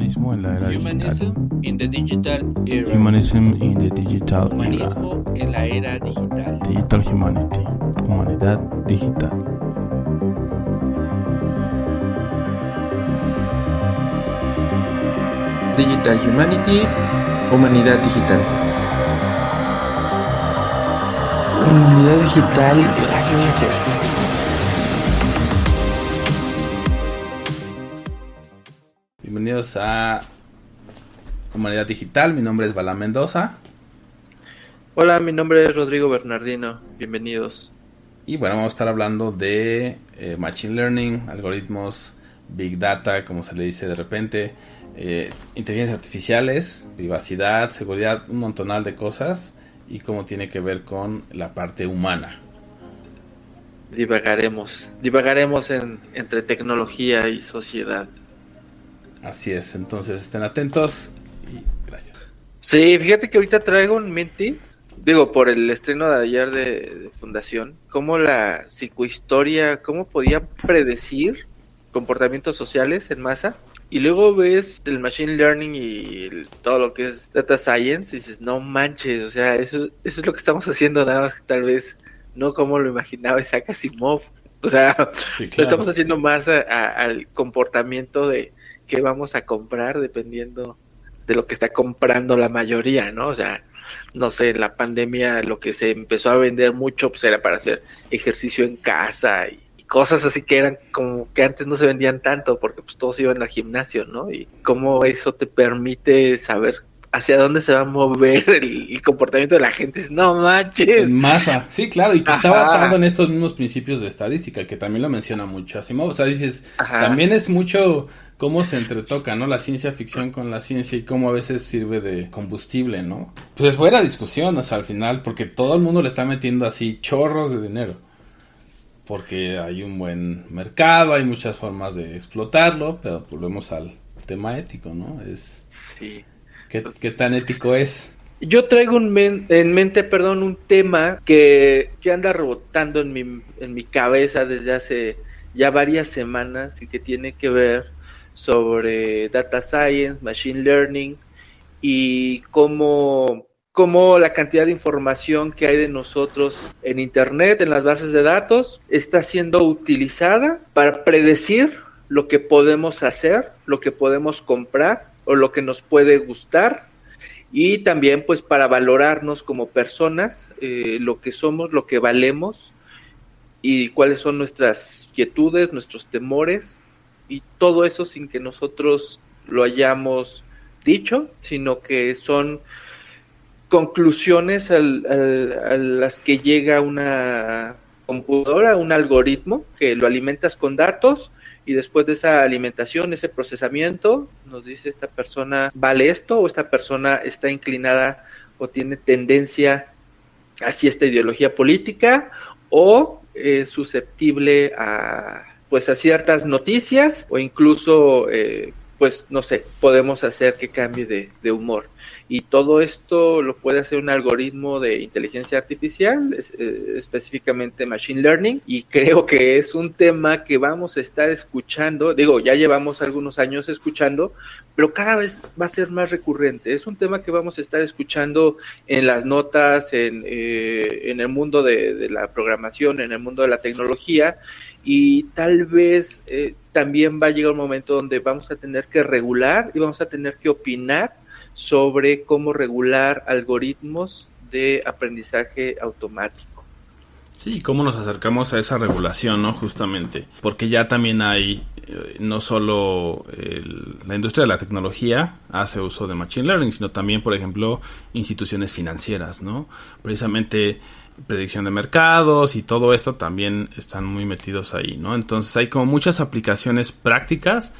humanismo en la era digital. Humanism in the digital era. Humanism in the digital era. Humanismo en la era digital. Digital humanity. Humanidad digital. Digital Humanity, Humanidad Digital. Humanidad Digital, Bienvenidos a Humanidad Digital, mi nombre es Balán Mendoza. Hola, mi nombre es Rodrigo Bernardino, bienvenidos. Y bueno, vamos a estar hablando de Machine Learning, algoritmos, Big Data, como se le dice de repente, inteligencias artificiales, privacidad, seguridad, un montonal de cosas y cómo tiene que ver con la parte humana. Divagaremos entre tecnología y sociedad. Así es, entonces estén atentos y gracias. Sí, fíjate que ahorita traigo en mente, por el estreno de ayer de Fundación, cómo la psicohistoria, cómo podía predecir comportamientos sociales en masa. Y luego ves el Machine Learning y todo lo que es Data Science y dices, no manches, o sea, eso es lo que estamos haciendo, nada más que tal vez no como lo imaginaba Isaac Asimov. O sea, sí, claro. Lo estamos haciendo más al comportamiento de qué vamos a comprar dependiendo de lo que está comprando la mayoría, ¿no? O sea, no sé, en la pandemia lo que se empezó a vender mucho pues era para hacer ejercicio en casa y cosas así que eran como que antes no se vendían tanto porque pues todos iban al gimnasio, ¿no? Y cómo eso te permite saber hacia dónde se va a mover el comportamiento de la gente. No manches. En masa, sí, claro, y que está basado en estos mismos principios de estadística, que también lo menciona mucho Asimov. O sea, dices, también es mucho cómo se entretoca, ¿no? La ciencia ficción con la ciencia y cómo a veces sirve de combustible, ¿no? Pues es fuera discusión, o sea, al final, porque todo el mundo le está metiendo así chorros de dinero. Porque hay un buen mercado, hay muchas formas de explotarlo, pero volvemos al tema ético, ¿no? Sí. ¿Qué tan ético es? Yo traigo en mente un tema que anda rebotando en mi cabeza desde hace ya varias semanas y que tiene que ver sobre Data Science, Machine Learning y cómo la cantidad de información que hay de nosotros en Internet, en las bases de datos, está siendo utilizada para predecir lo que podemos hacer, lo que podemos comprar o lo que nos puede gustar y también pues para valorarnos como personas, lo que somos, lo que valemos y cuáles son nuestras inquietudes, nuestros temores y todo eso sin que nosotros lo hayamos dicho, sino que son conclusiones a las que llega una computadora, un algoritmo que lo alimentas con datos y después de esa alimentación, ese procesamiento, nos dice esta persona vale esto o esta persona está inclinada o tiene tendencia hacia esta ideología política o es susceptible a ciertas noticias o incluso no sé, podemos hacer que cambie de humor. Y todo esto lo puede hacer un algoritmo de inteligencia artificial, específicamente Machine Learning, y creo que es un tema que vamos a estar escuchando, ya llevamos algunos años escuchando, pero cada vez va a ser más recurrente. Es un tema que vamos a estar escuchando en las notas, en el mundo de la programación, en el mundo de la tecnología, y tal vez también va a llegar un momento donde vamos a tener que regular y vamos a tener que opinar sobre cómo regular algoritmos de aprendizaje automático. Sí, cómo nos acercamos a esa regulación, ¿no? Justamente, porque ya también hay, no solo la industria de la tecnología hace uso de Machine Learning, sino también, por ejemplo, instituciones financieras, ¿no? Precisamente predicción de mercados y todo esto también están muy metidos ahí, ¿no? Entonces hay como muchas aplicaciones prácticas,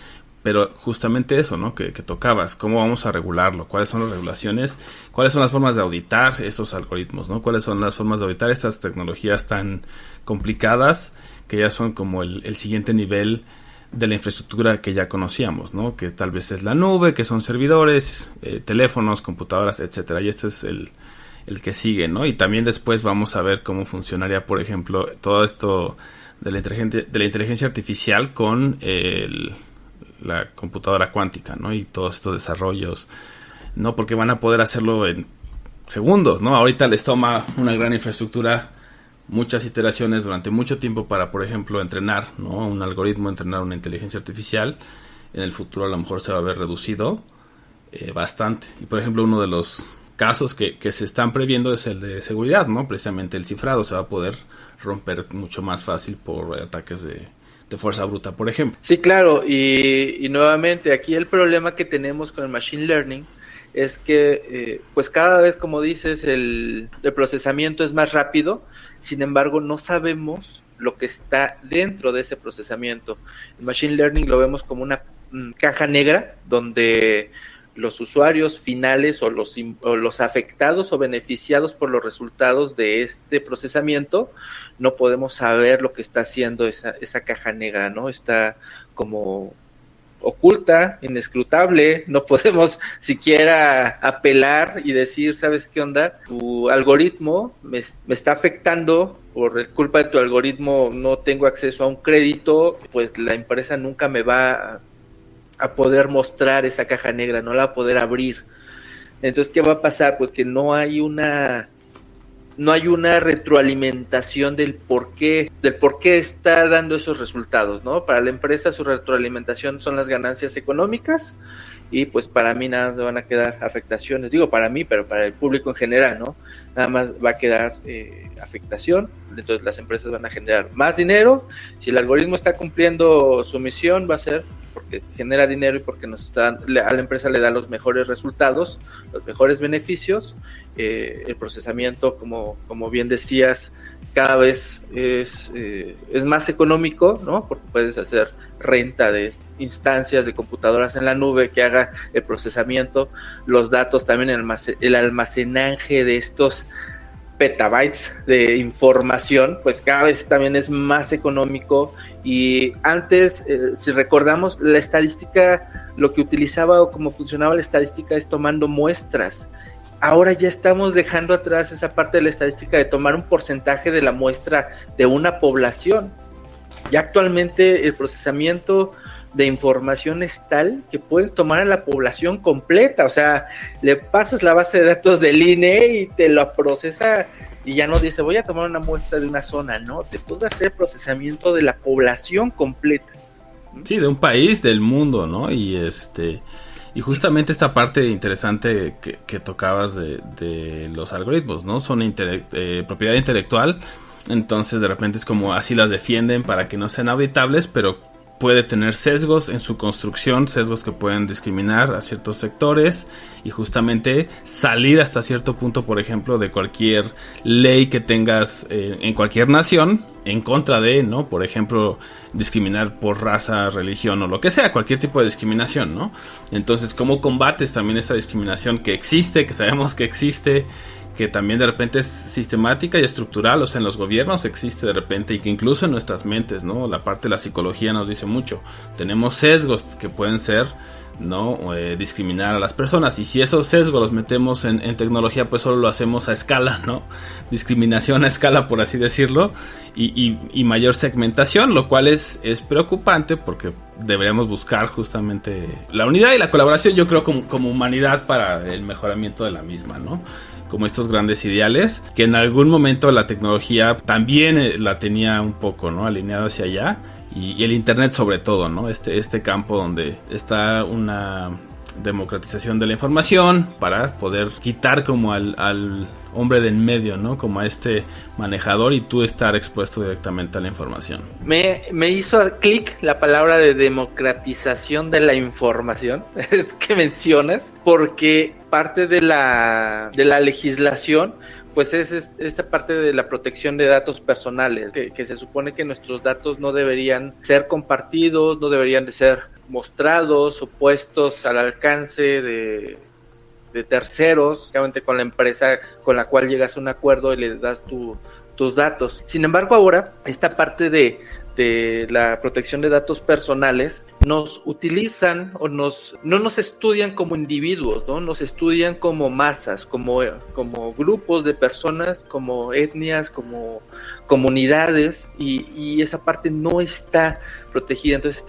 pero justamente eso, ¿no? Que tocabas, ¿cómo vamos a regularlo? ¿Cuáles son las regulaciones? ¿Cuáles son las formas de auditar estos algoritmos, ¿no? ¿Cuáles son las formas de auditar estas tecnologías tan complicadas que ya son como el siguiente nivel de la infraestructura que ya conocíamos, ¿no? Que tal vez es la nube, que son servidores, teléfonos, computadoras, etcétera. Y este es el que sigue, ¿no? Y también después vamos a ver cómo funcionaría, por ejemplo, todo esto de la inteligencia artificial con la computadora cuántica, ¿no? Y todos estos desarrollos, ¿no? Porque van a poder hacerlo en segundos, ¿no? Ahorita les toma una gran infraestructura, muchas iteraciones durante mucho tiempo para, por ejemplo, entrenar, ¿no? Un algoritmo, entrenar una inteligencia artificial. En el futuro a lo mejor se va a ver reducido bastante. Y, por ejemplo, uno de los casos que se están previendo es el de seguridad, ¿no? Precisamente el cifrado se va a poder romper mucho más fácil por ataques de fuerza bruta, por ejemplo. Sí, claro, y nuevamente aquí el problema que tenemos con el machine learning es que pues cada vez, como dices, el procesamiento es más rápido, sin embargo no sabemos lo que está dentro de ese procesamiento. El machine learning lo vemos como una caja negra donde los usuarios finales o los afectados o beneficiados por los resultados de este procesamiento no podemos saber lo que está haciendo esa caja negra, ¿no? Está como oculta, inescrutable, no podemos siquiera apelar y decir, ¿sabes qué onda? Tu algoritmo me está afectando, por culpa de tu algoritmo no tengo acceso a un crédito, pues la empresa nunca me va a poder mostrar esa caja negra, no la va a poder abrir. Entonces, ¿qué va a pasar? Pues que no hay una retroalimentación del por qué está dando esos resultados, ¿no? Para la empresa su retroalimentación son las ganancias económicas y pues para mí nada más van a quedar afectaciones, digo para mí, pero para el público en general, ¿no? Nada más va a quedar afectación, entonces las empresas van a generar más dinero, si el algoritmo está cumpliendo su misión va a ser porque genera dinero y porque a la empresa le da los mejores resultados, los mejores beneficios. El procesamiento, como bien decías, cada vez es más económico, ¿no? Porque puedes hacer renta de instancias de computadoras en la nube que haga el procesamiento, los datos también, el almacenaje de estos petabytes de información, pues cada vez también es más económico. Y antes, si recordamos, la estadística, lo que utilizaba o cómo funcionaba la estadística es tomando muestras. Ahora ya estamos dejando atrás esa parte de la estadística de tomar un porcentaje de la muestra de una población. Ya actualmente el procesamiento de información es tal que pueden tomar a la población completa, o sea, le pasas la base de datos del INE y te lo procesa y ya no dice voy a tomar una muestra de una zona, no, te puede hacer procesamiento de la población completa. Sí, de un país, del mundo, ¿no? Y justamente esta parte interesante que tocabas de los algoritmos, ¿no? Son propiedad intelectual, entonces de repente es como así las defienden para que no sean auditables, pero puede tener sesgos en su construcción, sesgos que pueden discriminar a ciertos sectores y justamente salir hasta cierto punto, por ejemplo, de cualquier ley que tengas en cualquier nación en contra de, ¿no? Por ejemplo, discriminar por raza, religión o lo que sea, cualquier tipo de discriminación, ¿no? Entonces, ¿cómo combates también esa discriminación que existe, que sabemos que existe, que también de repente es sistemática y estructural, o sea, en los gobiernos existe de repente y que incluso en nuestras mentes, ¿no? La parte de la psicología nos dice mucho. Tenemos sesgos que pueden ser, ¿no? Discriminar a las personas, y si esos sesgos los metemos en tecnología, pues solo lo hacemos a escala, ¿no? Discriminación a escala, por así decirlo, y mayor segmentación, lo cual es preocupante porque deberíamos buscar justamente la unidad y la colaboración, yo creo, como humanidad para el mejoramiento de la misma, ¿no? Como estos grandes ideales, que en algún momento la tecnología también la tenía un poco, ¿no? Alineado hacia allá, y el internet sobre todo, ¿no? Este campo donde está una democratización de la información para poder quitar como al hombre de en medio, ¿no? Como a este manejador y tú estar expuesto directamente a la información. Me hizo clic la palabra de democratización de la información que mencionas, porque parte de la legislación pues es esta parte de la protección de datos personales, que se supone que nuestros datos no deberían ser compartidos, no deberían de ser mostrados o puestos al alcance de terceros, obviamente con la empresa con la cual llegas a un acuerdo y le das tus datos. Sin embargo, ahora esta parte de la protección de datos personales nos utilizan o no nos estudian como individuos, ¿no? Nos estudian como masas, como grupos de personas, como etnias, como comunidades, y esa parte no está protegida. Entonces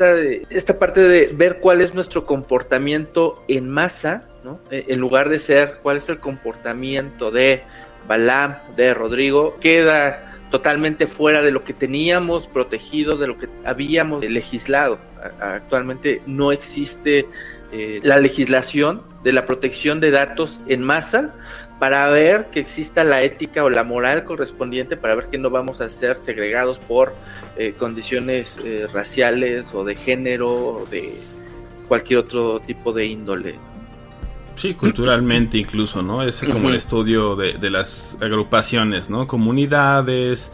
esta parte de ver cuál es nuestro comportamiento en masa, ¿no? En lugar de ser cuál es el comportamiento de Balaam, de Rodrigo, queda totalmente fuera de lo que teníamos protegido, de lo que habíamos legislado. Actualmente no existe la legislación de la protección de datos en masa para ver que exista la ética o la moral correspondiente, para ver que no vamos a ser segregados por condiciones raciales o de género o de cualquier otro tipo de índole. Sí, culturalmente incluso, ¿no? Es como el estudio de las agrupaciones, ¿no? Comunidades,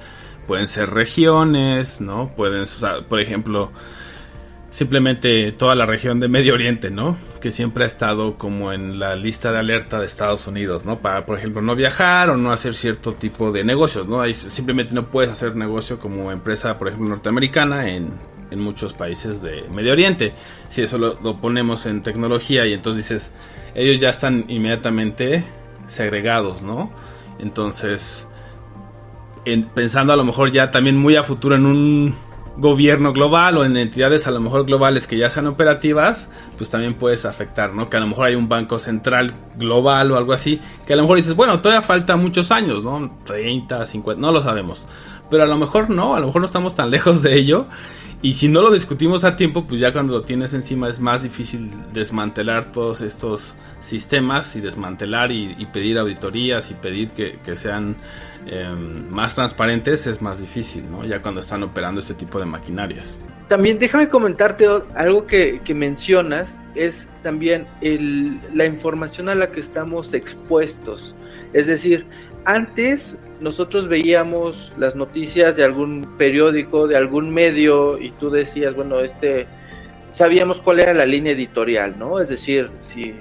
pueden ser regiones, ¿no? Pueden, o sea, por ejemplo, simplemente toda la región de Medio Oriente, ¿no? Que siempre ha estado como en la lista de alerta de Estados Unidos, ¿no? Para, por ejemplo, no viajar o no hacer cierto tipo de negocios, ¿no? Ahí simplemente no puedes hacer negocio como empresa, por ejemplo, norteamericana en muchos países de Medio Oriente. Si eso lo ponemos en tecnología y entonces dices, ellos ya están inmediatamente segregados, ¿no? Entonces, pensando a lo mejor ya también muy a futuro en un gobierno global o en entidades a lo mejor globales que ya sean operativas, pues también puedes afectar, ¿no? Que a lo mejor hay un banco central global o algo así, que a lo mejor dices, bueno, todavía falta muchos años, ¿no? 30, 50, no lo sabemos. Pero a lo mejor no estamos tan lejos de ello. Y si no lo discutimos a tiempo, pues ya cuando lo tienes encima es más difícil desmantelar todos estos sistemas y desmantelar y pedir auditorías y pedir que sean más transparentes, es más difícil, ¿no? Ya cuando están operando este tipo de maquinarias. También déjame comentarte algo que mencionas, es también la información a la que estamos expuestos. Es decir, antes nosotros veíamos las noticias de algún periódico, de algún medio, y tú decías, bueno, sabíamos cuál era la línea editorial, ¿no? Es decir, si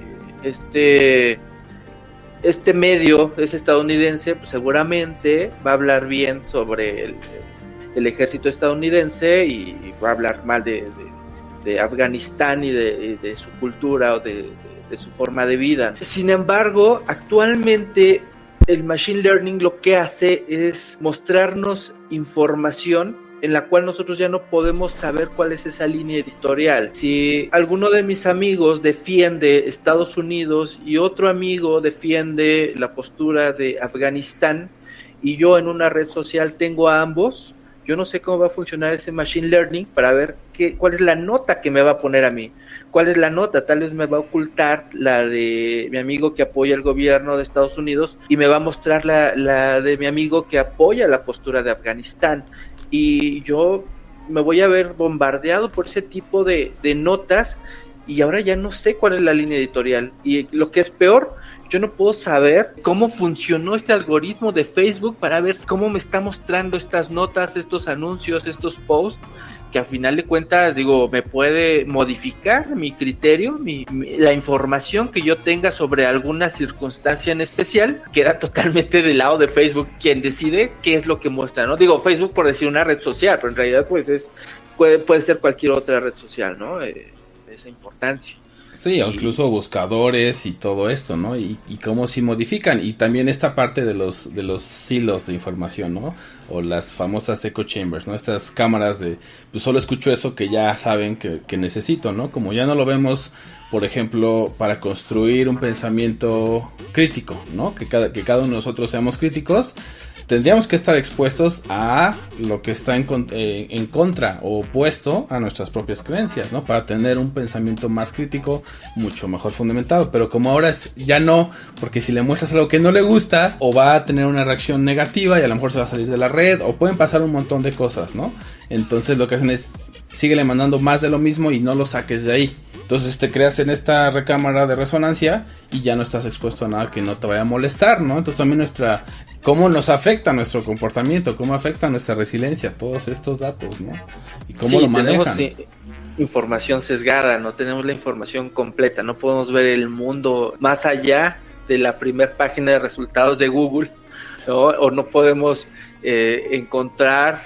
este medio es estadounidense, pues seguramente va a hablar bien sobre el ejército estadounidense y va a hablar mal de Afganistán y de su cultura o de su forma de vida. Sin embargo, actualmente el Machine Learning lo que hace es mostrarnos información en la cual nosotros ya no podemos saber cuál es esa línea editorial. Si alguno de mis amigos defiende Estados Unidos y otro amigo defiende la postura de Afganistán y yo en una red social tengo a ambos, yo no sé cómo va a funcionar ese Machine Learning para ver cuál es la nota que me va a poner a mí. ¿Cuál es la nota? Tal vez me va a ocultar la de mi amigo que apoya el gobierno de Estados Unidos y me va a mostrar la de mi amigo que apoya la postura de Afganistán. Y yo me voy a ver bombardeado por ese tipo de notas y ahora ya no sé cuál es la línea editorial. Y lo que es peor, yo no puedo saber cómo funcionó este algoritmo de Facebook para ver cómo me está mostrando estas notas, estos anuncios, estos posts, que a final de cuentas, me puede modificar mi criterio, la información que yo tenga sobre alguna circunstancia en especial, queda totalmente del lado de Facebook, quien decide qué es lo que muestra, ¿no? Facebook por decir una red social, pero en realidad pues puede ser cualquier otra red social, ¿no? Esa importancia. Sí, o incluso buscadores y todo esto, ¿no? Y cómo se modifican. Y también esta parte de los silos de información, ¿no? O las famosas echo chambers, ¿no? Estas cámaras de, pues solo escucho eso que ya saben que necesito, ¿no? Como ya no lo vemos, por ejemplo, para construir un pensamiento crítico, ¿no? Que cada uno de nosotros seamos críticos. Tendríamos que estar expuestos a lo que está en contra o opuesto a nuestras propias creencias, ¿no? Para tener un pensamiento más crítico, mucho mejor fundamentado. Pero como ahora ya no, porque si le muestras algo que no le gusta, o va a tener una reacción negativa y a lo mejor se va a salir de la red, o pueden pasar un montón de cosas, ¿no? Entonces lo que hacen es, síguele mandando más de lo mismo y no lo saques de ahí. Entonces te creas en esta recámara de resonancia y ya no estás expuesto a nada que no te vaya a molestar, ¿no? Entonces también cómo nos afecta nuestro comportamiento, cómo afecta nuestra resiliencia, todos estos datos, ¿no? Y cómo lo manejan. Tenemos información sesgada, no tenemos la información completa, no podemos ver el mundo más allá de la primera página de resultados de Google, ¿no? O no podemos encontrar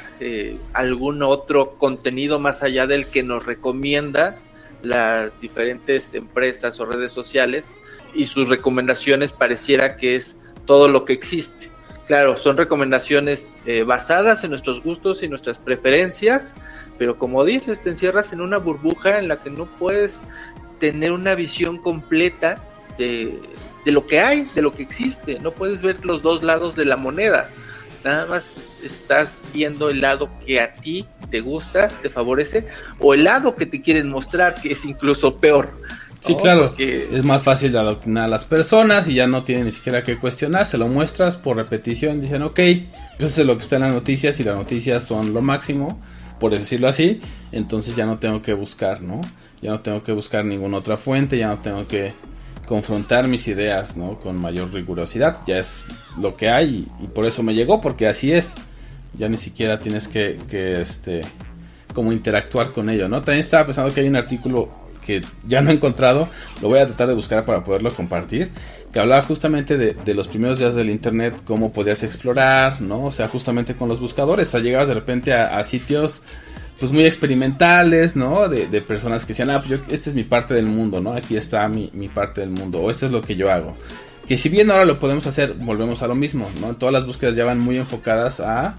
algún otro contenido más allá del que nos recomienda las diferentes empresas o redes sociales y sus recomendaciones pareciera que es todo lo que existe. Claro, son recomendaciones basadas en nuestros gustos y nuestras preferencias, pero como dices, te encierras en una burbuja en la que no puedes tener una visión completa de lo que hay, de lo que existe. No puedes ver los dos lados de la moneda. Nada más estás viendo el lado que a ti te gusta, te favorece, o el lado que te quieren mostrar, que es incluso peor. Sí, claro, porque es más fácil de adoctrinar a las personas y ya no tienen ni siquiera que cuestionar, se lo muestras por repetición, dicen ok, eso es lo que está en las noticias y las noticias son lo máximo, por decirlo así, entonces ya no tengo que buscar, ¿no? Ya no tengo que buscar ninguna otra fuente, ya no tengo que confrontar mis ideas, ¿no? Con mayor rigurosidad, ya es lo que hay y por eso me llegó, porque así es, ya ni siquiera tienes que como interactuar con ello, ¿no? También estaba pensando que hay un artículo que ya no he encontrado, lo voy a tratar de buscar para poderlo compartir, que hablaba justamente de los primeros días del internet, cómo podías explorar, ¿no? O sea, justamente con los buscadores, o sea, llegabas de repente a sitios pues muy experimentales, ¿no? De personas que decían, pues esta es mi parte del mundo, ¿no? Aquí está mi parte del mundo, o esto es lo que yo hago. Que si bien ahora lo podemos hacer, volvemos a lo mismo, ¿no? Todas las búsquedas ya van muy enfocadas a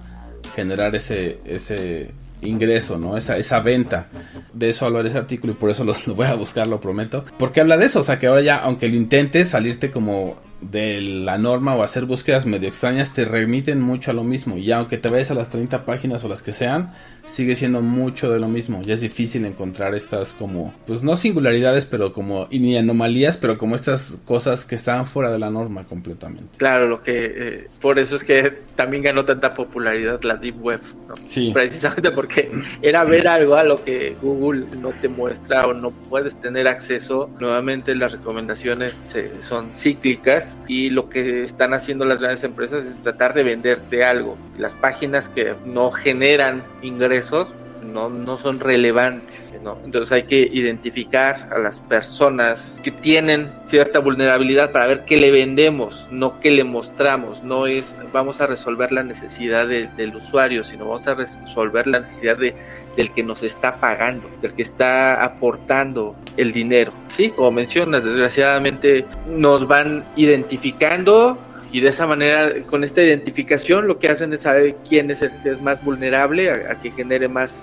generar ese ingreso, ¿no? Esa venta. De eso habla ese artículo y por eso lo voy a buscar, lo prometo. Porque habla de eso, o sea que ahora ya, aunque lo intentes salirte como de la norma o hacer búsquedas medio extrañas, te remiten mucho a lo mismo. Y ya aunque te vayas a las 30 páginas o las que sean, sigue siendo mucho de lo mismo. Ya es difícil encontrar estas como, pues no singularidades, pero como, y ni anomalías, pero como estas cosas que estaban fuera de la norma completamente. Claro, lo que por eso es que también ganó tanta popularidad la Deep Web, ¿no? Sí. Precisamente porque era ver algo a lo que Google no te muestra o no puedes tener acceso. Nuevamente las recomendaciones son cíclicas y lo que están haciendo las grandes empresas es tratar de venderte algo. Las páginas que no generan ingresos no son relevantes, ¿no? Entonces hay que identificar a las personas que tienen cierta vulnerabilidad para ver qué le vendemos, no qué le mostramos. No es vamos a resolver la necesidad del usuario, sino vamos a resolver la necesidad del que nos está pagando, del que está aportando el dinero. Sí, como mencionas, desgraciadamente nos van identificando y de esa manera, con esta identificación, lo que hacen es saber quién es el que es más vulnerable a que genere más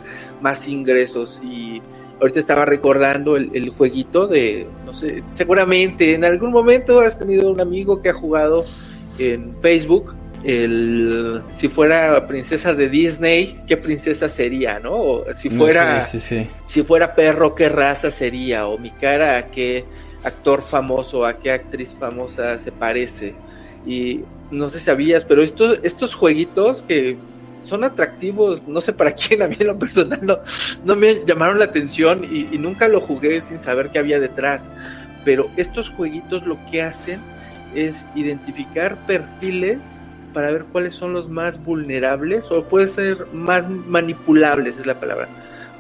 ingresos. Y ahorita estaba recordando el jueguito de, no sé, seguramente en algún momento has tenido un amigo que ha jugado en Facebook si fuera princesa de Disney, ¿qué princesa sería, no? O si fuera, sí. Si fuera perro, ¿qué raza sería? O mi cara, ¿a qué actor famoso, a qué actriz famosa se parece? Y no sé si sabías, pero estos jueguitos que son atractivos, no sé para quién, a mí en lo personal no me llamaron la atención y nunca lo jugué sin saber qué había detrás, pero estos jueguitos lo que hacen es identificar perfiles para ver cuáles son los más vulnerables, o puede ser más manipulables, es la palabra.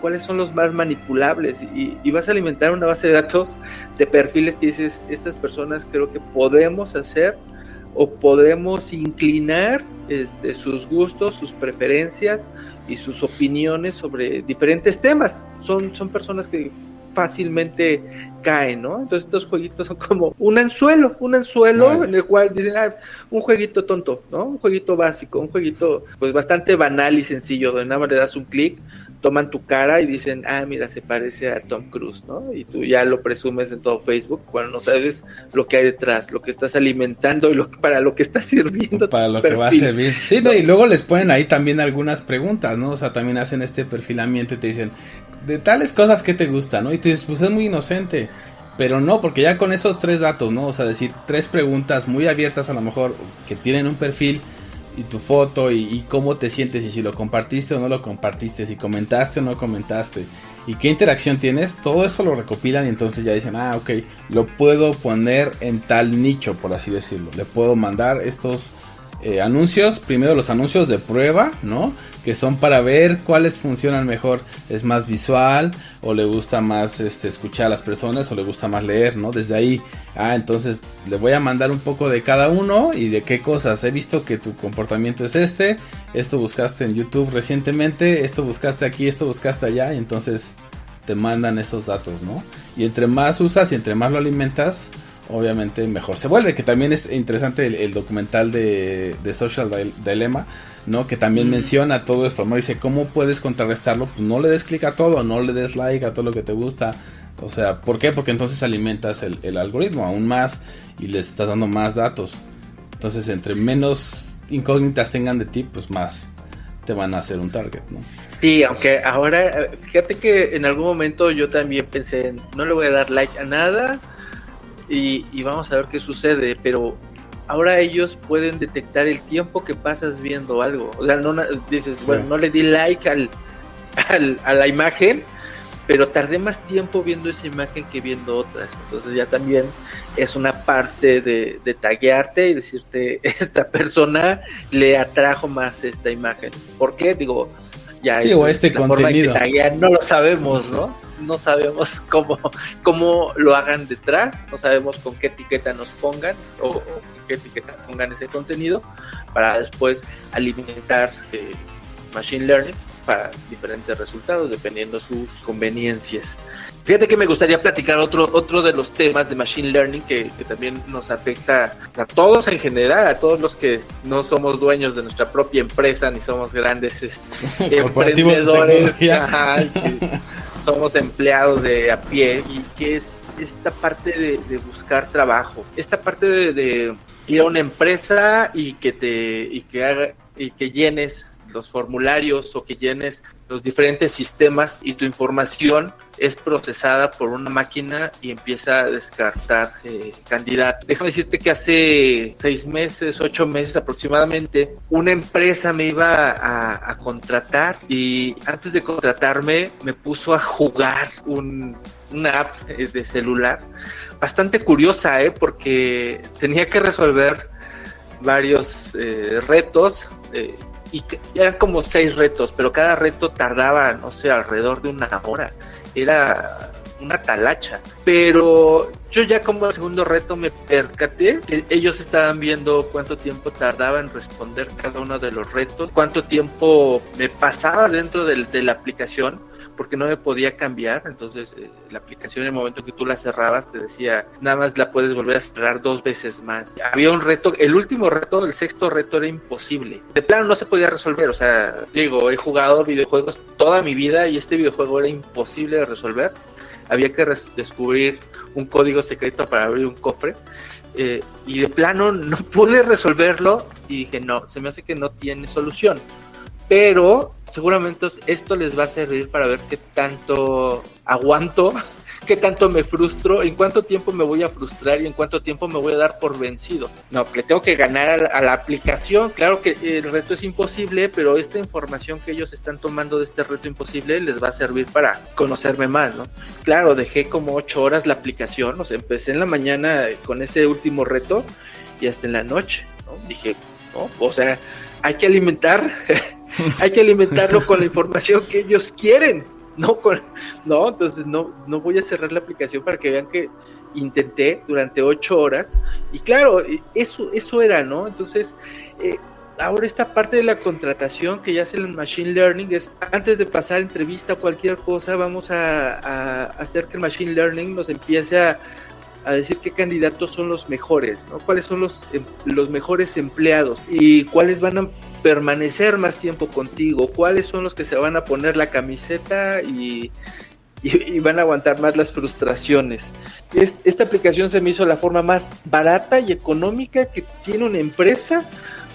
Cuáles son los más manipulables y vas a alimentar una base de datos de perfiles que dices, estas personas creo que podemos hacer o podemos inclinar sus gustos, sus preferencias y sus opiniones sobre diferentes temas. Son personas que fácilmente caen, ¿no? Entonces estos jueguitos son como un anzuelo en el cual dicen, un jueguito tonto, ¿no? Un jueguito básico, un jueguito pues bastante banal y sencillo, donde nada más le das un clic, toman tu cara y dicen, mira, se parece a Tom Cruise, ¿no? Y tú ya lo presumes en todo Facebook cuando no sabes lo que hay detrás, lo que estás alimentando y para lo que está sirviendo. Para lo que va a servir. Sí, no, y luego les ponen ahí también algunas preguntas, ¿no? O sea, también hacen este perfilamiento y te dicen, de tales cosas que te gustan, ¿no? Y tú dices, pues es muy inocente. Pero no, porque ya con esos 3 datos, ¿no? O sea, decir 3 preguntas muy abiertas a lo mejor que tienen un perfil y tu foto y cómo te sientes y si lo compartiste o no lo compartiste, si comentaste o no comentaste y qué interacción tienes, todo eso lo recopilan y entonces ya dicen, ok, lo puedo poner en tal nicho, por así decirlo, le puedo mandar estos anuncios, primero los anuncios de prueba, ¿no? Que son para ver cuáles funcionan mejor, es más visual o le gusta más escuchar a las personas o le gusta más leer, ¿no? Desde ahí, entonces le voy a mandar un poco de cada uno y de qué cosas. He visto que tu comportamiento es esto buscaste en YouTube recientemente, esto buscaste aquí, esto buscaste allá, y entonces te mandan esos datos, ¿no? Y entre más usas y entre más lo alimentas, obviamente mejor se vuelve. Que también es interesante el documental de Social Dilemma, ¿no? Que también menciona todo esto, ¿no? Dice, ¿cómo puedes contrarrestarlo? Pues no le des clic a todo, no le des like a todo lo que te gusta. O sea, ¿por qué? Porque entonces alimentas el algoritmo aún más y les estás dando más datos. Entonces, entre menos incógnitas tengan de ti, pues más te van a hacer un target, ¿no? Sí, aunque ahora, fíjate que en algún momento yo también pensé en, no le voy a dar like a nada y vamos a ver qué sucede, pero ahora ellos pueden detectar el tiempo que pasas viendo algo. O sea, no dices, bueno, no le di like a la imagen, pero tardé más tiempo viendo esa imagen que viendo otras. Entonces ya también es una parte de taguearte y decirte, esta persona le atrajo más esta imagen. ¿Por qué? Digo, ya sí, o este la contenido. forma en que taguean, no lo sabemos, ¿no? No sabemos cómo lo hagan detrás, no sabemos con qué etiqueta nos pongan o con qué etiqueta pongan ese contenido para después alimentar Machine Learning para diferentes resultados dependiendo sus conveniencias. Fíjate que me gustaría platicar otro de los temas de Machine Learning que también nos afecta a todos en general, a todos los que no somos dueños de nuestra propia empresa ni somos grandes emprendedores, somos empleados de a pie, y que es esta parte de buscar trabajo, esta parte de ir a una empresa y que llenes los formularios o que llenes los diferentes sistemas y tu información es procesada por una máquina y empieza a descartar candidatos. Déjame decirte que hace 6 meses, 8 meses aproximadamente, una empresa me iba a contratar y antes de contratarme me puso a jugar una app de celular bastante curiosa, porque tenía que resolver varios retos, y eran como 6 retos, pero cada reto tardaba, no sé, alrededor de 1 hora. Era una talacha. Pero yo ya como el segundo reto me percaté que ellos estaban viendo cuánto tiempo tardaba en responder cada uno de los retos, cuánto tiempo me pasaba dentro de la aplicación, porque no me podía cambiar. Entonces la aplicación, en el momento que tú la cerrabas, te decía, nada más la puedes volver a cerrar 2 veces más. Había un reto, el último reto, el 6º reto, era imposible. De plano no se podía resolver. O sea, digo, he jugado videojuegos toda mi vida y este videojuego era imposible de resolver. Había que descubrir un código secreto para abrir un cofre. Y de plano no pude resolverlo y dije, no, se me hace que no tiene solución. Pero seguramente esto les va a servir para ver qué tanto aguanto, qué tanto me frustro, en cuánto tiempo me voy a frustrar y en cuánto tiempo me voy a dar por vencido. No, le tengo que ganar a la aplicación. Claro que el reto es imposible, pero esta información que ellos están tomando de este reto imposible les va a servir para conocerme más, ¿no? Claro, dejé como 8 horas la aplicación, o sea, empecé en la mañana con ese último reto y hasta en la noche, ¿no? Dije, no, o sea, hay que alimentarlo con la información que ellos quieren, entonces no voy a cerrar la aplicación para que vean que intenté durante 8 horas, y claro, eso era, ¿no? Entonces, ahora esta parte de la contratación que ya hace el Machine Learning es, antes de pasar entrevista o cualquier cosa, vamos a hacer que el Machine Learning nos empiece a decir qué candidatos son los mejores, ¿no? Cuáles son los mejores empleados y cuáles van a permanecer más tiempo contigo, cuáles son los que se van a poner la camiseta y van a aguantar más las frustraciones. Esta aplicación se me hizo la forma más barata y económica que tiene una empresa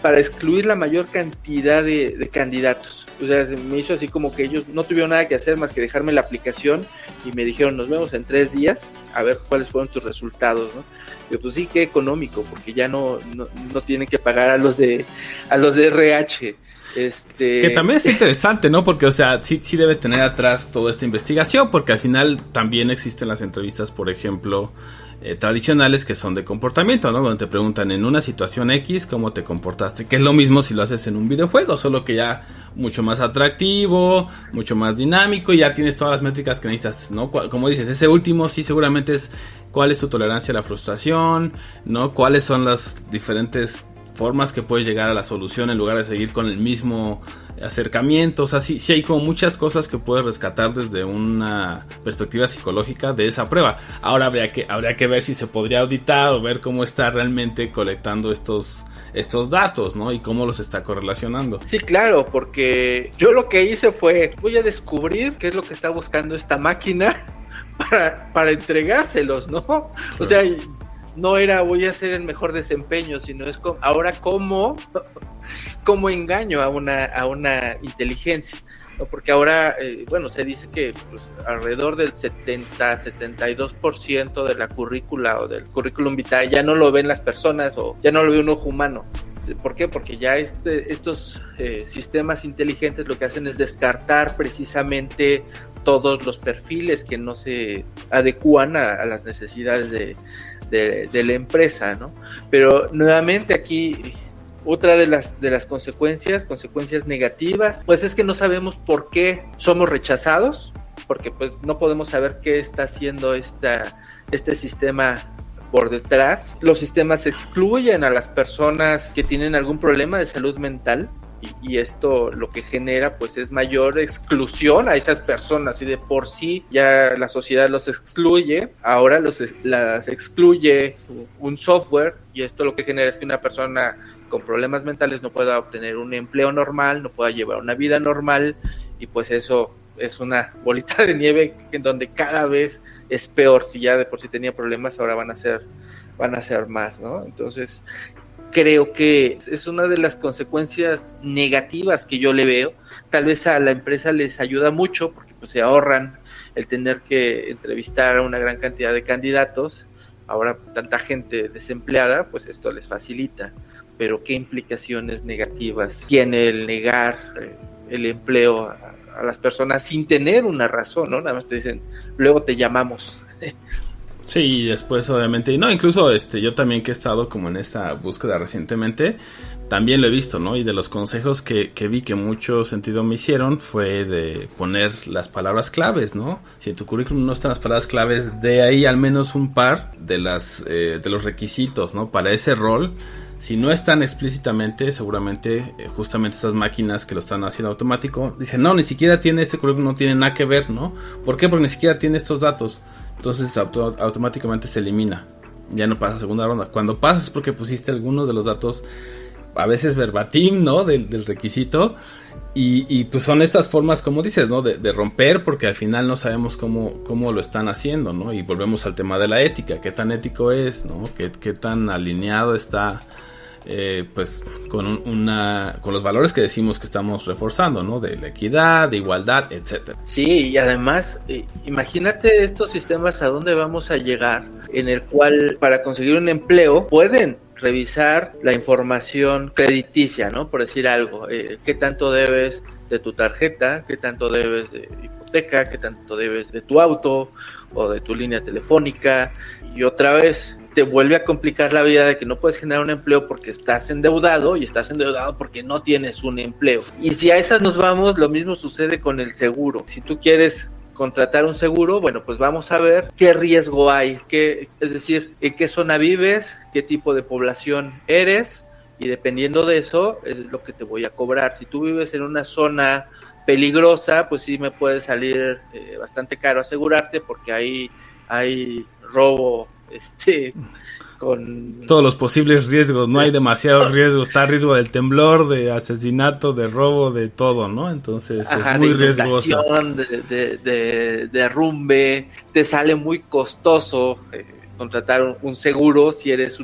para excluir la mayor cantidad de candidatos. O sea, se me hizo así como que ellos no tuvieron nada que hacer más que dejarme la aplicación y me dijeron, nos vemos en 3 días a ver cuáles fueron tus resultados, ¿no? Y pues sí, qué económico, porque ya no tienen que pagar a los de RH. Que también es interesante, ¿no? Porque, o sea, sí debe tener atrás toda esta investigación, porque al final también existen las entrevistas, por ejemplo, tradicionales, que son de comportamiento, ¿no? Donde te preguntan en una situación X cómo te comportaste, que es lo mismo si lo haces en un videojuego, solo que ya mucho más atractivo, mucho más dinámico, y ya tienes todas las métricas que necesitas, ¿no? Como dices, ese último sí seguramente es cuál es tu tolerancia a la frustración, ¿no? Cuáles son las diferentes formas que puedes llegar a la solución en lugar de seguir con el mismo acercamiento. O sea, sí hay como muchas cosas que puedes rescatar desde una perspectiva psicológica de esa prueba. Ahora habría que ver si se podría auditar o ver cómo está realmente colectando estos datos, ¿no? Y cómo los está correlacionando. Sí, claro, porque yo lo que hice fue, voy a descubrir qué es lo que está buscando esta máquina para entregárselos, ¿no? Claro. O sea, no era voy a hacer el mejor desempeño, sino es ahora cómo engaño a una inteligencia, ¿no? Porque ahora, se dice que pues, alrededor del 72% de la currícula o del currículum vitae ya no lo ven las personas o ya no lo ve un ojo humano. ¿Por qué? Porque ya estos sistemas inteligentes lo que hacen es descartar precisamente todos los perfiles que no se adecúan a las necesidades de la empresa, ¿no? Pero nuevamente aquí otra de las consecuencias negativas, pues es que no sabemos por qué somos rechazados, porque pues no podemos saber qué está haciendo este sistema por detrás. Los sistemas excluyen a las personas que tienen algún problema de salud mental y esto lo que genera pues es mayor exclusión a esas personas y de por sí ya la sociedad los excluye, ahora las excluye un software y esto lo que genera es que una persona con problemas mentales no pueda obtener un empleo normal, no pueda llevar una vida normal y pues eso es una bolita de nieve en donde cada vez es peor. Si ya de por sí tenía problemas, ahora van a ser más, ¿no? Entonces creo que es una de las consecuencias negativas que yo le veo. Tal vez a la empresa les ayuda mucho porque pues se ahorran el tener que entrevistar a una gran cantidad de candidatos. Ahora tanta gente desempleada, pues esto les facilita. Pero ¿qué implicaciones negativas tiene el negar el empleo a las personas sin tener una razón, ¿no? Nada más te dicen, luego te llamamos. Sí, y después obviamente, no, incluso yo también que he estado como en esta búsqueda recientemente, también lo he visto, ¿no? Y de los consejos que vi que mucho sentido me hicieron fue de poner las palabras claves, ¿no? Si en tu currículum no están las palabras claves, de ahí al menos un par de los requisitos, ¿no? Para ese rol. Si no están explícitamente, seguramente justamente estas máquinas que lo están haciendo automático dicen, no, ni siquiera tiene este currículum, no tiene nada que ver, ¿no? ¿Por qué? Porque ni siquiera tiene estos datos. Entonces automáticamente se elimina. Ya no pasa a segunda ronda. Cuando pasa es porque pusiste algunos de los datos, a veces verbatim, ¿no? Del requisito. Y pues son estas formas, como dices, ¿no? De romper, porque al final no sabemos cómo lo están haciendo, ¿no? Y volvemos al tema de la ética. ¿Qué tan ético es, ¿no? ¿Qué tan alineado está pues con los valores que decimos que estamos reforzando, ¿no? De la equidad, de igualdad, etcétera. Sí, y además, imagínate estos sistemas a dónde vamos a llegar, en el cual para conseguir un empleo pueden revisar la información crediticia, ¿no? Por decir algo, qué tanto debes de tu tarjeta, qué tanto debes de hipoteca, qué tanto debes de tu auto o de tu línea telefónica, y otra vez te vuelve a complicar la vida de que no puedes generar un empleo porque estás endeudado y estás endeudado porque no tienes un empleo. Y si a esas nos vamos, lo mismo sucede con el seguro. Si tú quieres contratar un seguro, bueno, pues vamos a ver qué riesgo hay, es decir, en qué zona vives, qué tipo de población eres, y dependiendo de eso es lo que te voy a cobrar. Si tú vives en una zona peligrosa, pues sí me puede salir bastante caro asegurarte porque ahí hay robo con todos los posibles riesgos, no hay demasiados riesgos, está el riesgo del temblor, de asesinato, de robo, de todo, ¿no? Entonces es muy riesgoso. De derrumbe, te sale muy costoso contratar un seguro si eres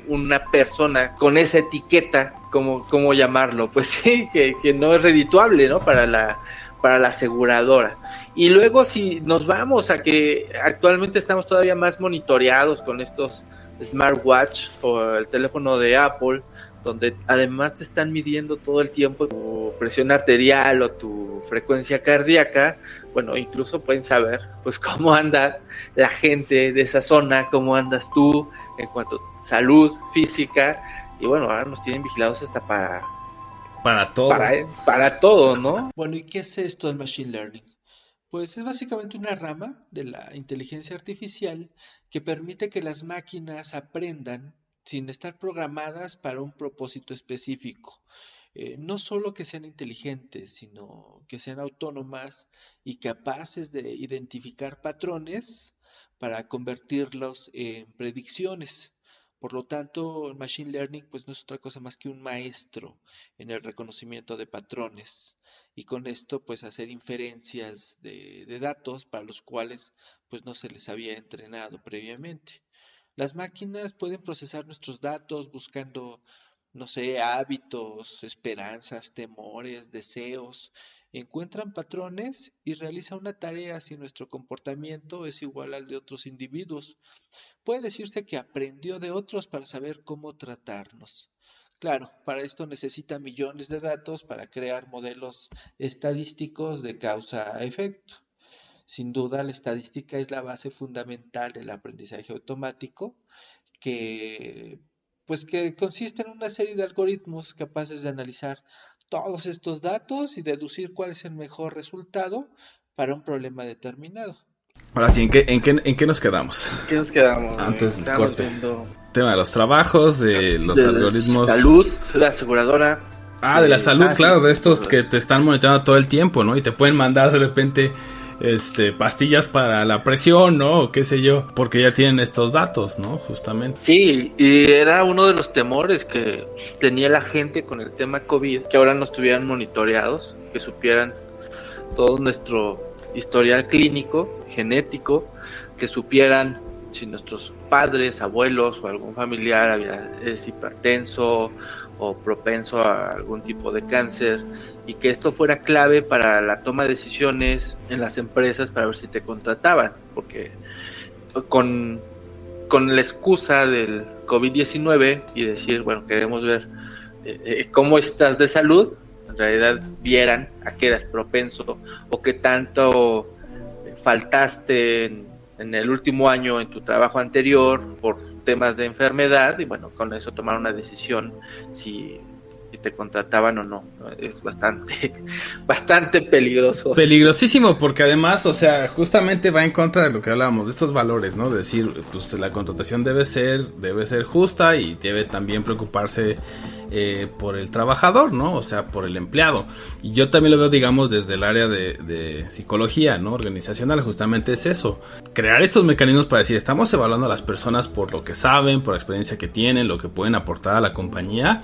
una persona con esa etiqueta, ¿cómo llamarlo? Pues sí, que no es redituable, ¿no? Para la aseguradora. Y luego si nos vamos a que actualmente estamos todavía más monitoreados con estos smartwatch o el teléfono de Apple, donde además te están midiendo todo el tiempo tu presión arterial o tu frecuencia cardíaca, bueno, incluso pueden saber pues cómo anda la gente de esa zona, cómo andas tú en cuanto a salud física, y bueno, ahora nos tienen vigilados hasta para todo. Para todo, ¿no? Bueno, ¿y qué es esto del Machine Learning? Pues es básicamente una rama de la inteligencia artificial que permite que las máquinas aprendan sin estar programadas para un propósito específico. No solo que sean inteligentes, sino que sean autónomas y capaces de identificar patrones para convertirlos en predicciones. Por lo tanto, el Machine Learning pues no es otra cosa más que un maestro en el reconocimiento de patrones y con esto pues hacer inferencias de datos para los cuales pues no se les había entrenado previamente. Las máquinas pueden procesar nuestros datos buscando, no sé, hábitos, esperanzas, temores, deseos, encuentran patrones y realizan una tarea si nuestro comportamiento es igual al de otros individuos. Puede decirse que aprendió de otros para saber cómo tratarnos. Claro, para esto necesita millones de datos para crear modelos estadísticos de causa a efecto. Sin duda, la estadística es la base fundamental del aprendizaje automático que que consiste en una serie de algoritmos capaces de analizar todos estos datos y deducir cuál es el mejor resultado para un problema determinado. Ahora sí, ¿en qué nos quedamos? ¿Qué nos quedamos? Antes del Estamos corte. viendo Tema de los trabajos, de los algoritmos. salud, la aseguradora. De la salud, claro, sí, de estos que te están monitoreando todo el tiempo, ¿no? Y te pueden mandar de repente pastillas para la presión, ¿no? O qué sé yo, porque ya tienen estos datos, ¿no? Justamente. Sí, y era uno de los temores que tenía la gente con el tema COVID, que ahora nos tuvieran monitoreados, que supieran todo nuestro historial clínico, genético, que supieran si nuestros padres, abuelos o algún familiar es hipertenso o propenso a algún tipo de cáncer, y que esto fuera clave para la toma de decisiones en las empresas para ver si te contrataban, porque con la excusa del COVID-19 y decir, bueno, queremos ver cómo estás de salud, en realidad vieran a qué eras propenso o qué tanto faltaste en el último año en tu trabajo anterior por temas de enfermedad, y bueno, con eso tomar una decisión si te contrataban o no. Es bastante peligroso. Peligrosísimo, porque además, o sea, justamente va en contra de lo que hablábamos, de estos valores, ¿no? De decir, pues la contratación debe ser justa y debe también preocuparse por el trabajador, ¿no? O sea, por el empleado. Y yo también lo veo, digamos, desde el área de psicología, ¿no? Organizacional, justamente es eso. Crear estos mecanismos para decir, estamos evaluando a las personas por lo que saben, por la experiencia que tienen, lo que pueden aportar a la compañía,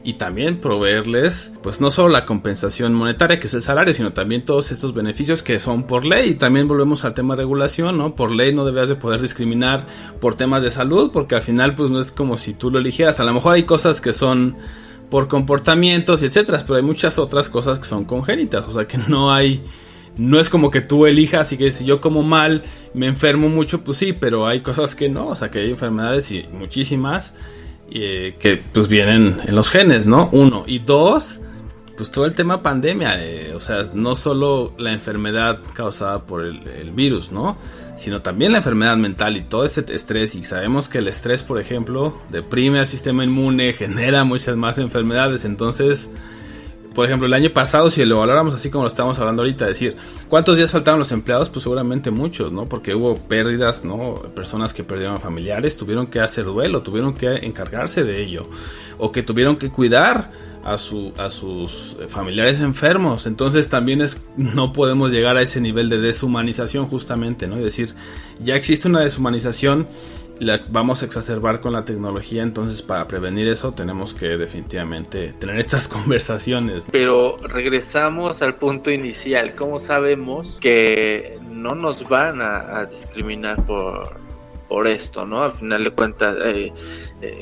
y también proveerles, pues no solo la compensación monetaria, que es el salario, sino también todos estos beneficios que son por ley. Y también volvemos al tema de regulación, ¿no? Por ley no debes de poder discriminar por temas de salud, porque al final pues no es como si tú lo eligieras. A lo mejor hay cosas que son por comportamientos y etcétera, pero hay muchas otras cosas que son congénitas, o sea que no es como que tú elijas y que si yo como mal me enfermo mucho, pues sí, pero hay cosas que no, o sea que hay enfermedades y muchísimas que pues vienen en los genes, ¿no? Uno, y dos, pues todo el tema pandemia, o sea, no solo la enfermedad causada por el virus, ¿no? Sino también la enfermedad mental y todo este estrés, y sabemos que el estrés, por ejemplo, deprime al sistema inmune, genera muchas más enfermedades. Entonces, por ejemplo, el año pasado, si lo valoramos así como lo estamos hablando ahorita, decir, ¿cuántos días faltaron los empleados? Pues seguramente muchos, ¿no? Porque hubo pérdidas, ¿no? Personas que perdieron familiares, tuvieron que hacer duelo, tuvieron que encargarse de ello, o que tuvieron que cuidar a sus familiares enfermos. Entonces también no podemos llegar a ese nivel de deshumanización, justamente, ¿no? Es decir, ya existe una deshumanización, la vamos a exacerbar con la tecnología. Entonces, para prevenir eso tenemos que definitivamente tener estas conversaciones. Pero regresamos al punto inicial. ¿Cómo sabemos que no nos van a discriminar por esto, ¿no? Al final de cuentas,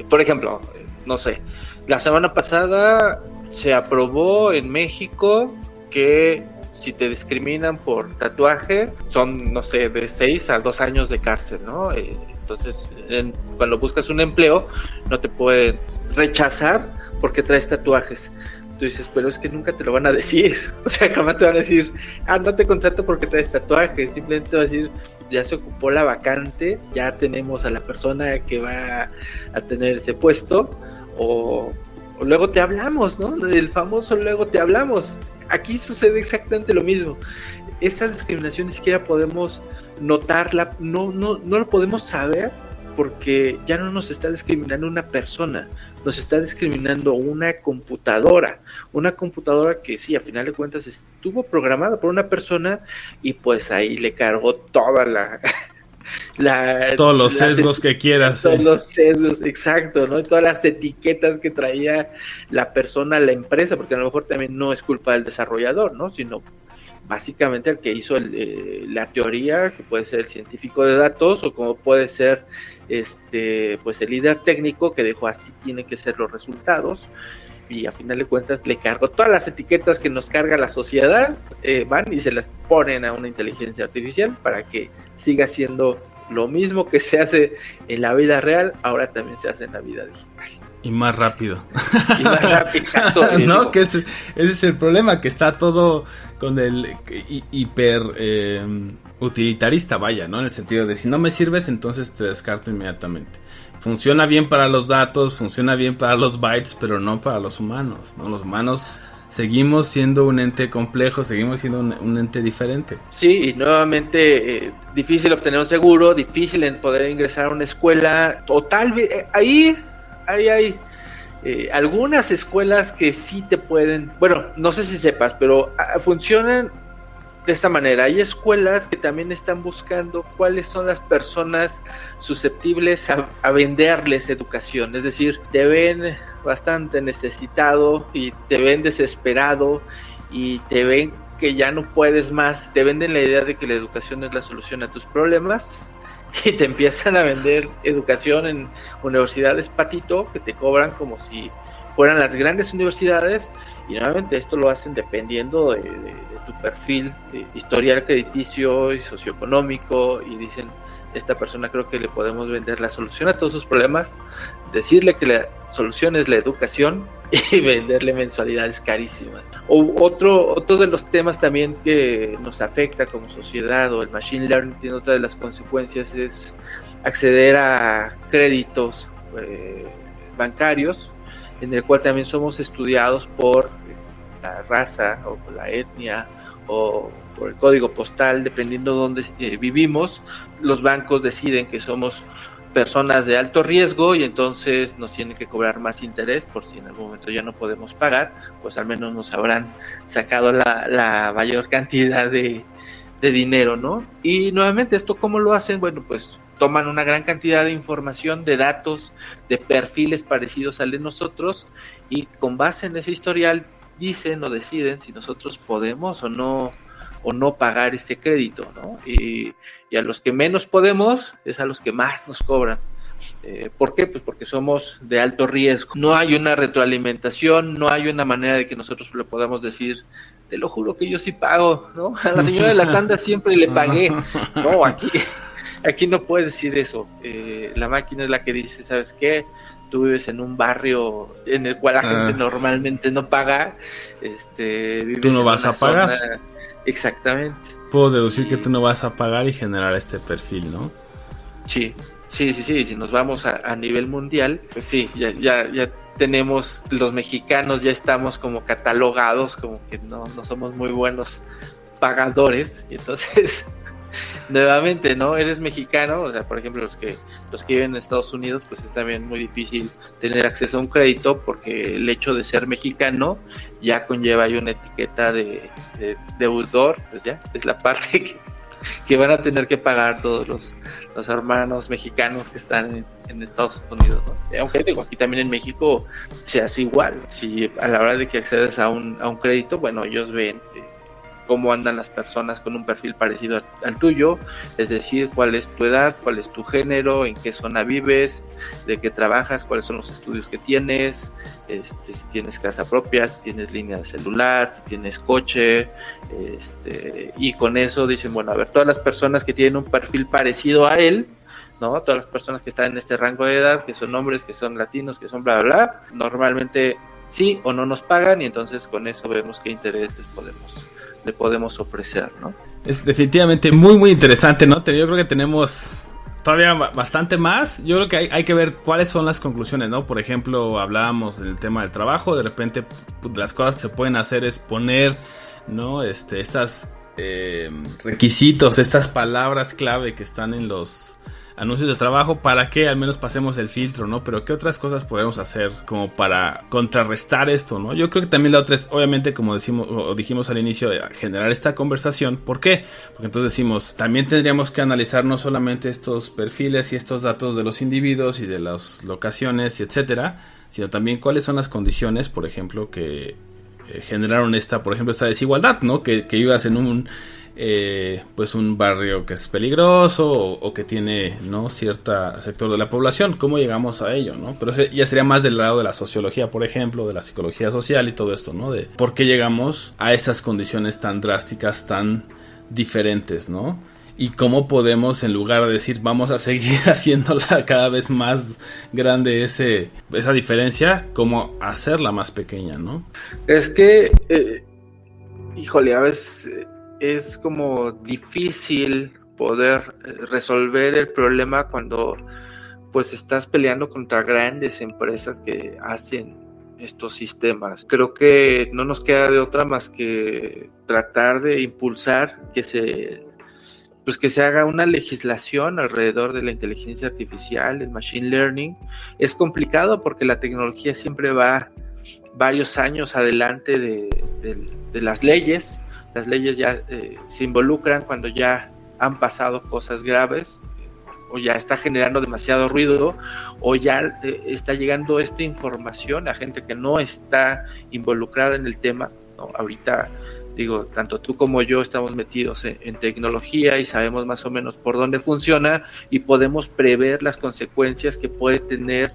por ejemplo, no sé, la semana pasada se aprobó en México que si te discriminan por tatuaje son, no sé, de 6 a 2 años de cárcel, ¿no? Entonces, cuando buscas un empleo, no te pueden rechazar porque traes tatuajes. Tú dices, pero es que nunca te lo van a decir. O sea, jamás te van a decir, no te contrato porque traes tatuajes. Simplemente te van a decir, ya se ocupó la vacante, ya tenemos a la persona que va a tener ese puesto, o luego te hablamos, ¿no? El famoso luego te hablamos. Aquí sucede exactamente lo mismo. Esa discriminación ni siquiera podemos notarla, no lo podemos saber porque ya no nos está discriminando una persona, nos está discriminando una computadora que sí, a final de cuentas estuvo programada por una persona y pues ahí le cargó toda todos los sesgos que quieras. Todos los sesgos, exacto, ¿no? Y todas las etiquetas que traía la persona, la empresa, porque a lo mejor también no es culpa del desarrollador, ¿no? Sino básicamente el que hizo la teoría, que puede ser el científico de datos o como puede ser pues el líder técnico que dijo así tienen que ser los resultados, y a final de cuentas le cargó todas las etiquetas que nos carga la sociedad, van y se las ponen a una inteligencia artificial para que siga siendo lo mismo que se hace en la vida real, ahora también se hace en la vida digital. Y más rápido. Y más rápido, exacto. No, que ese es el problema, que está todo con el hiper utilitarista, vaya, ¿no? En el sentido de si no me sirves, entonces te descarto inmediatamente. Funciona bien para los datos, funciona bien para los bytes, pero no para los humanos, ¿no? Los humanos seguimos siendo un ente complejo, seguimos siendo un ente diferente. Sí, y nuevamente difícil obtener un seguro, difícil en poder ingresar a una escuela, o tal vez ahí hay algunas escuelas que sí te pueden, bueno, no sé si sepas, pero funcionan de esta manera. Hay escuelas que también están buscando cuáles son las personas susceptibles a venderles educación, es decir, te ven bastante necesitado y te ven desesperado y te ven que ya no puedes más, te venden la idea de que la educación es la solución a tus problemas y te empiezan a vender educación en universidades patito que te cobran como si fueran las grandes universidades, y nuevamente esto lo hacen dependiendo de tu perfil historial crediticio y socioeconómico, y dicen, esta persona creo que le podemos vender la solución a todos sus problemas, decirle que la solución es la educación y venderle mensualidades carísimas. Otro de los temas también que nos afecta como sociedad, o el machine learning tiene otra de las consecuencias, es acceder a créditos bancarios, en el cual también somos estudiados por la raza o por la etnia o por el código postal, dependiendo de dónde vivimos. Los bancos deciden que somos personas de alto riesgo y entonces nos tienen que cobrar más interés por si en algún momento ya no podemos pagar, pues al menos nos habrán sacado la mayor cantidad de dinero, ¿no? Y nuevamente, ¿esto cómo lo hacen? Bueno, pues toman una gran cantidad de información, de datos, de perfiles parecidos al de nosotros, y con base en ese historial dicen o deciden si nosotros podemos o no pagar ese crédito, ¿no? Y a los que menos podemos es a los que más nos cobran. ¿Por qué? Pues porque somos de alto riesgo. No hay una retroalimentación, no hay una manera de que nosotros le podamos decir, te lo juro que yo sí pago, ¿no? A la señora de la tanda siempre le pagué. No, aquí no puedes decir eso. La máquina es la que dice, ¿sabes qué? Tú vives en un barrio en el cual la gente normalmente no paga. Tú no vas a pagar. Zona... Exactamente. Puedo deducir que tú no vas a pagar y generar este perfil, ¿no? Sí. Si nos vamos a nivel mundial, pues sí, ya tenemos, los mexicanos ya estamos como catalogados como que no somos muy buenos pagadores, y entonces nuevamente, ¿no? Eres mexicano, o sea, por ejemplo, los que viven en Estados Unidos, pues es también muy difícil tener acceso a un crédito, porque el hecho de ser mexicano ya conlleva ahí una etiqueta de deudor, pues ya es la parte que van a tener que pagar todos los hermanos mexicanos que están en Estados Unidos, ¿no? Aunque digo, aquí también en México se hace igual. Si a la hora de que accedes a un crédito, bueno, ellos ven cómo andan las personas con un perfil parecido al tuyo, es decir, cuál es tu edad, cuál es tu género, en qué zona vives, de qué trabajas, cuáles son los estudios que tienes, si tienes casa propia, si tienes línea de celular, si tienes coche, y con eso dicen, bueno, a ver, todas las personas que tienen un perfil parecido a él, ¿no? Todas las personas que están en este rango de edad, que son hombres, que son latinos, que son bla, bla, bla, normalmente sí o no nos pagan, y entonces con eso vemos qué intereses le podemos ofrecer, ¿no? Es definitivamente muy, muy interesante, ¿no? Yo creo que tenemos todavía bastante más. Yo creo que hay que ver cuáles son las conclusiones, ¿no? Por ejemplo, hablábamos del tema del trabajo. De repente, pues, las cosas que se pueden hacer es poner, ¿no? Estas requisitos, estas palabras clave que están en los anuncios de trabajo para que al menos pasemos el filtro, ¿no? Pero ¿qué otras cosas podemos hacer como para contrarrestar esto, ¿no? Yo creo que también la otra es, obviamente, como decimos o dijimos al inicio, generar esta conversación. ¿Por qué? Porque entonces decimos, también tendríamos que analizar no solamente estos perfiles y estos datos de los individuos y de las locaciones, y etcétera, sino también cuáles son las condiciones, por ejemplo, que generaron por ejemplo, esta desigualdad, ¿no? Que vivas en un pues un barrio que es peligroso o que tiene, ¿no?, cierto sector de la población. ¿Cómo llegamos a ello, no? Pero eso ya sería más del lado de la sociología, por ejemplo, de la psicología social y todo esto, ¿no? De por qué llegamos a esas condiciones tan drásticas, tan diferentes, ¿no? Y cómo podemos, en lugar de decir vamos a seguir haciéndola cada vez más grande esa diferencia, cómo hacerla más pequeña, ¿no? Es que, híjole, a veces es como difícil poder resolver el problema cuando pues estás peleando contra grandes empresas que hacen estos sistemas. Creo que no nos queda de otra más que tratar de impulsar que se haga una legislación alrededor de la inteligencia artificial, el machine learning. Es complicado porque la tecnología siempre va varios años adelante de las leyes. Las leyes ya se involucran cuando ya han pasado cosas graves, o ya está generando demasiado ruido, o ya está llegando esta información a gente que no está involucrada en el tema, ¿no? Ahorita, digo, tanto tú como yo estamos metidos en tecnología y sabemos más o menos por dónde funciona y podemos prever las consecuencias que puede tener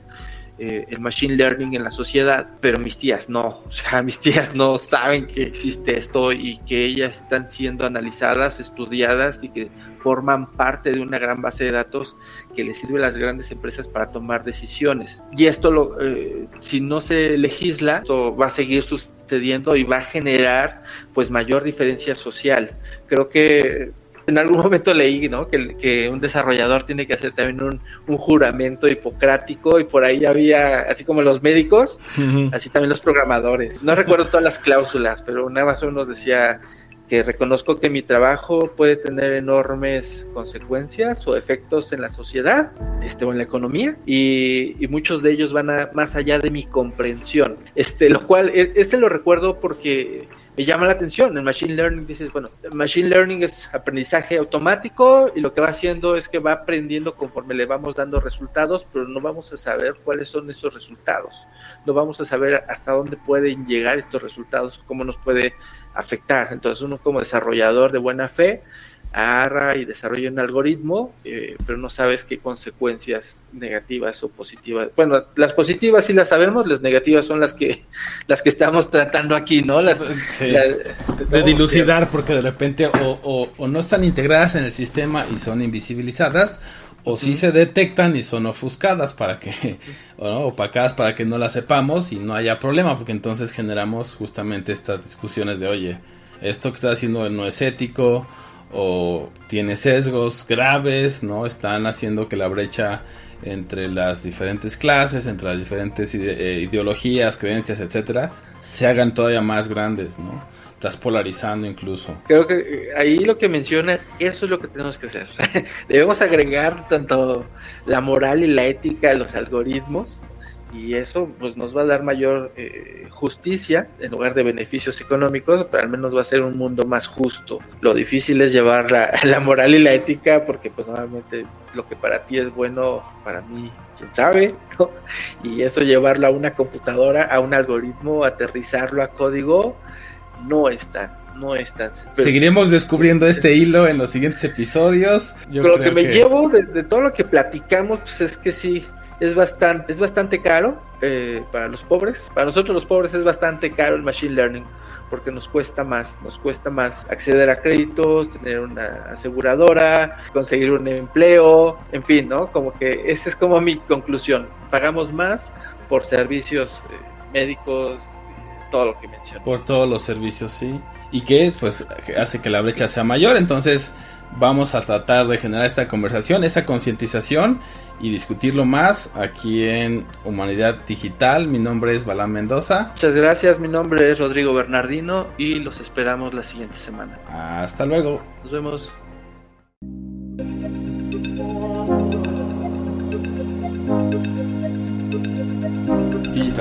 el machine learning en la sociedad, pero mis tías no, o sea, mis tías no saben que existe esto y que ellas están siendo analizadas, estudiadas y que forman parte de una gran base de datos que les sirve a las grandes empresas para tomar decisiones. Y esto, si no se legisla, esto va a seguir sucediendo y va a generar pues mayor diferencia social. Creo que en algún momento leí, ¿no?, que un desarrollador tiene que hacer también un juramento hipocrático, y por ahí había, así como los médicos, así también los programadores. No recuerdo todas las cláusulas, pero nada más uno decía que reconozco que mi trabajo puede tener enormes consecuencias o efectos en la sociedad, o en la economía, y muchos de ellos van más allá de mi comprensión. Lo cual, lo recuerdo porque me llama la atención. En Machine Learning dices, bueno, Machine Learning es aprendizaje automático y lo que va haciendo es que va aprendiendo conforme le vamos dando resultados, pero no vamos a saber cuáles son esos resultados. No vamos a saber hasta dónde pueden llegar estos resultados, cómo nos puede afectar. Entonces uno como desarrollador de buena fe agarra y desarrolla un algoritmo, pero no sabes qué consecuencias negativas o positivas. Bueno, las positivas sí las sabemos, las negativas son las que estamos tratando aquí, ¿no? De dilucidar, porque de repente o no están integradas en el sistema y son invisibilizadas, o sí se detectan y son ofuscadas para que, o opacadas para que no las sepamos y no haya problema, porque entonces generamos justamente estas discusiones de, oye, esto que estás haciendo no es ético, o tiene sesgos graves, ¿no? Están haciendo que la brecha entre las diferentes clases, entre las diferentes ideologías, creencias, etcétera, se hagan todavía más grandes, ¿no? Estás polarizando incluso. Creo que ahí lo que mencionas, eso es lo que tenemos que hacer. Debemos agregar tanto la moral y la ética a los algoritmos, y eso pues nos va a dar mayor justicia en lugar de beneficios económicos, pero al menos va a ser un mundo más justo. Lo difícil es llevar la moral y la ética, porque pues normalmente lo que para ti es bueno, para mí quién sabe, ¿no? Y eso llevarlo a una computadora, a un algoritmo, aterrizarlo a código, no es tan sencillo. Seguiremos descubriendo este hilo en los siguientes episodios. Lo que me llevo de todo lo que platicamos, pues es que sí, es bastante caro para los pobres. Para nosotros los pobres es bastante caro el machine learning, porque nos cuesta más acceder a créditos, tener una aseguradora, conseguir un empleo, en fin, ¿no? Como que esa es como mi conclusión. Pagamos más por servicios médicos, todo lo que mencioné. Por todos los servicios, sí. Y que pues hace que la brecha sea mayor. Entonces vamos a tratar de generar esta conversación, esa concientización, y discutirlo más aquí en Humanidad Digital. Mi nombre es Balán Mendoza. Muchas gracias, mi nombre es Rodrigo Bernardino y los esperamos la siguiente semana. Hasta luego. Nos vemos.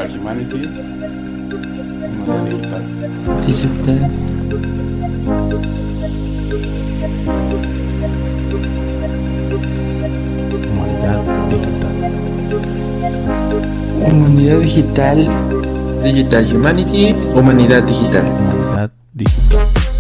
Humanity. Humanidad digital. Digital. Humanidad digital. Humanidad digital. Digital Humanity. Humanidad digital. Humanidad digital.